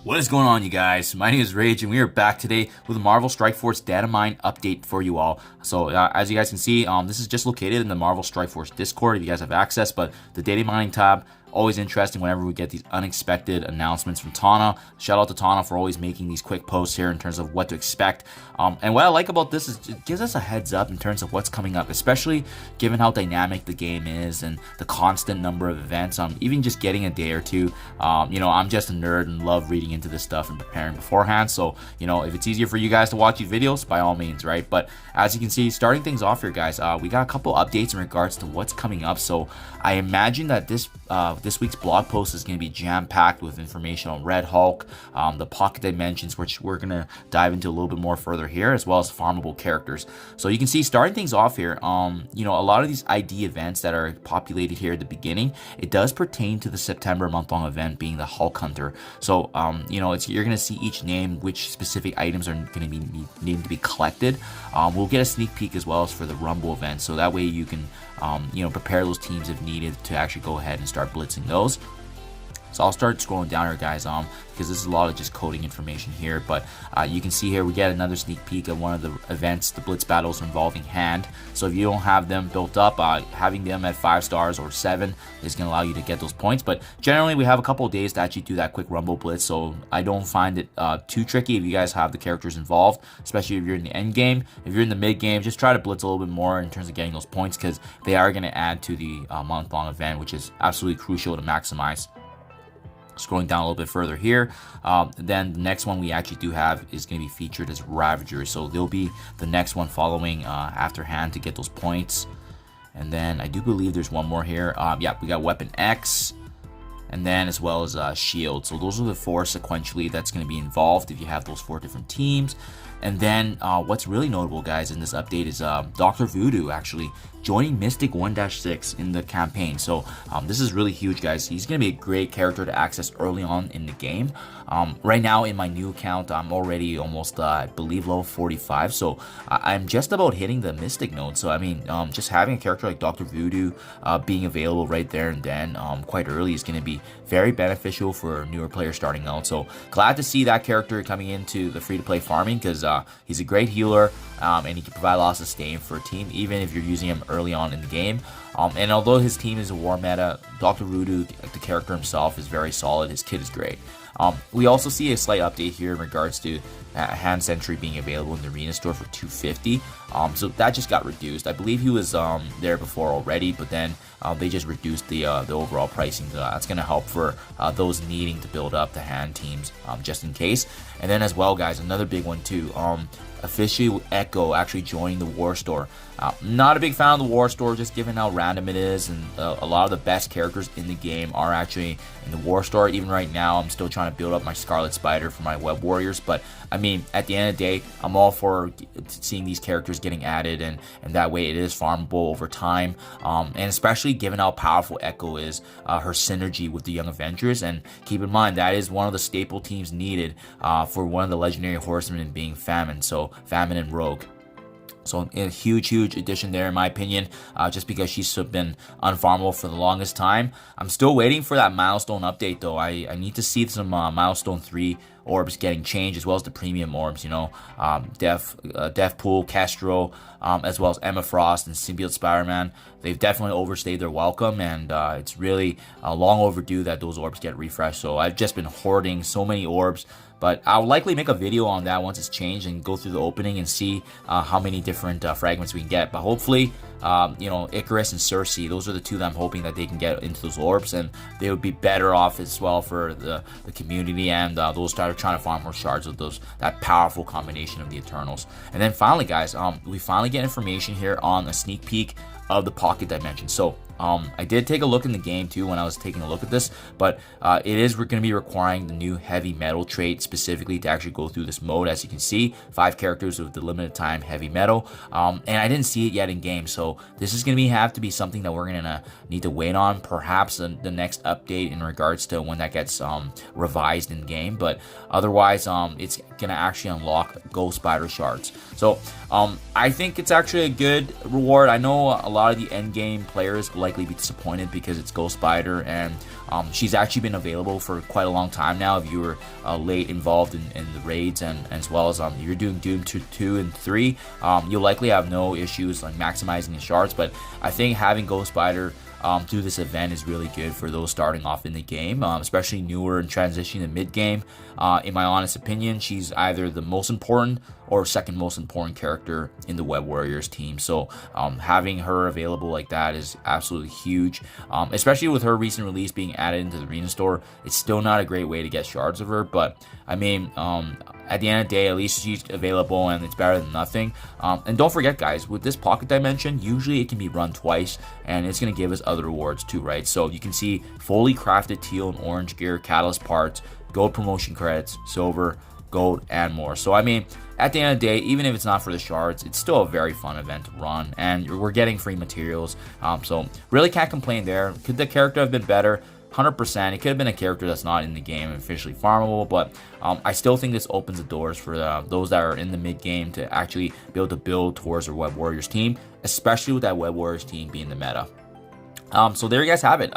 What is going on, you guys? My name is Rage, and we are back today with a Marvel Strike Force Datamine update for you all. So, as you guys can see, this is just located in the Marvel Strike Force Discord if you guys have access, but the data mining tab, always interesting whenever we get these unexpected announcements from Tana. Shout out to Tana for always making these quick posts here in terms of what to expect. And what I like about this is it gives us a heads up in terms of what's coming up, especially given how dynamic the game is and the constant number of events. Even just getting a day or two. I'm just a nerd and love reading into this stuff and preparing beforehand. So, if it's easier for you guys to watch these videos, by all means, right? But as you can see, starting things off here, guys, we got a couple updates in regards to what's coming up. So I imagine that this week's blog post is going to be jam-packed with information on RedHulk, the pocket dimensions, which we're going to dive into a little bit more further here, as well as farmable characters. So you can see, starting things off here, a lot of these ID events that are populated here at the beginning, it does pertain to the September month-long event being the Hulk Hunter. So, you're going to see each name, which specific items are going to be needing to be collected. We'll get a sneak peek as well as for the Rumble event, so that way you can, prepare those teams if needed to actually go ahead and start blitzing those. So I'll start scrolling down here, guys, because this is a lot of just coding information here. But you can see here we get another sneak peek of one of the events, the Blitz Battles involving hand. So if you don't have them built up, having them at 5 stars or 7 is going to allow you to get those points. But generally, we have a couple of days to actually do that quick Rumble Blitz. So I don't find it too tricky if you guys have the characters involved, especially if you're in the end game. If you're in the mid game, just try to blitz a little bit more in terms of getting those points, because they are going to add to the month-long event, which is absolutely crucial to maximize. Scrolling down a little bit further here, then the next one we actually do have is going to be featured as Ravager. So they'll be the next one following after hand to get those points. And then I do believe there's one more here. Yeah, we got Weapon X, and then as well as Shield. So those are the 4 sequentially that's going to be involved if you have those 4 different teams. And then what's really notable, guys, in this update is Dr. Voodoo actually joining Mystic 1-6 in the campaign. So this is really huge, guys. He's going to be a great character to access early on in the game. Right now in my new account, I'm already almost, I believe, level 45. So I'm just about hitting the Mystic node. So, I mean, just having a character like Dr. Voodoo being available right there and then quite early is going to be very beneficial for newer players starting out. So glad to see that character coming into the free-to-play farming, because he's a great healer and he can provide lots of sustain for a team, even if you're using him early on in the game. And although his team is a war meta, Dr. Voodoo, the character himself, is very solid. His kit is great. We also see a slight update here in regards to Hand Sentry being available in the arena store for 250. So that just got reduced. I believe he was there before already, but then they just reduced the overall pricing. That's going to help for those needing to build up the hand teams just in case. And then as well, guys, another big one too. Officially Echo actually joining the War Store. Not a big fan of the War Store, just given how random it is, and a lot of the best characters in the game are actually in the War Store. Even right now, I'm still trying to build up my Scarlet Spider for my Web Warriors, but I mean, at the end of the day, I'm all for seeing these characters getting added, and that way it is farmable over time, and especially given how powerful Echo is, her synergy with the Young Avengers. And keep in mind, that is one of the staple teams needed for one of the legendary horsemen being Famine, so Famine and Rogue. So a huge addition there, in my opinion, just because she's been unfarmable for the longest time. I'm still waiting for that milestone update, though. I need to see some milestone 3 orbs getting changed, as well as the premium orbs, Deathpool, Castro, as well as Emma Frost and Symbiote Spider-Man. They've definitely overstayed their welcome, and it's really long overdue that those orbs get refreshed. So I've just been hoarding so many orbs, but I'll likely make a video on that once it's changed and go through the opening and see how many different fragments we can get. But hopefully, Icarus and Cersei, those are the 2 that I'm hoping that they can get into those orbs, and they would be better off as well for the community and those that are trying to farm more shards with that powerful combination of the Eternals. And then finally, guys, we finally get information here on a sneak peek of the pocket dimension. So I did take a look in the game too when I was taking a look at this, but it is going to be requiring the new heavy metal trait specifically to actually go through this mode. As you can see, 5 characters with the limited time heavy metal, and I didn't see it yet in game, so So this is going to have to be something that we're going to need to wait on, perhaps the next update in regards to when that gets revised in game. But otherwise, it's going to actually unlock Ghost Spider shards. So I think it's actually a good reward. I know a lot of the end game players will likely be disappointed because it's Ghost Spider, and she's actually been available for quite a long time now. If you were late involved in the raids, and as well as you're doing Doom 2 and 3, you'll likely have no issues like maximizing the shards. But I think having Ghost Spider through this event is really good for those starting off in the game, especially newer and transitioning to mid game. In my honest opinion, she's either the most important or second most important character in the Web Warriors team. So having her available like that is absolutely huge, especially with her recent release being added into the arena store. It's still not a great way to get shards of her, but I mean, at the end of the day, at least she's available, and it's better than nothing. And don't forget, guys, with this pocket dimension, usually it can be run twice, and it's going to give us other rewards too, right? So you can see fully crafted teal and orange gear, catalyst parts, gold promotion credits, silver, gold, and more. So I mean, at the end of the day, even if it's not for the shards, it's still a very fun event to run, and we're getting free materials. So really can't complain there. Could the character have been better? 100%. It could have been a character that's not in the game and officially farmable, but I still think this opens the doors for those that are in the mid game to actually be able to build towards their Web Warriors team, especially with that Web Warriors team being the meta. So there you guys have it.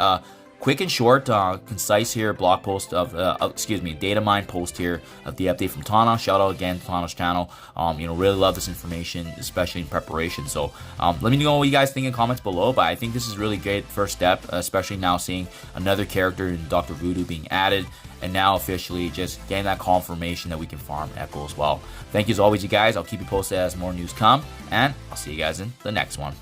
Quick and short, concise here, blog post of, Datamine post here of the update from Tana. Shout out again to Tana's channel. Really love this information, especially in preparation. So let me know what you guys think in comments below, but I think this is really great first step, especially now seeing another character in Dr. Voodoo being added, and now officially just getting that confirmation that we can farm Echo as well. Thank you as always, you guys. I'll keep you posted as more news come, and I'll see you guys in the next one.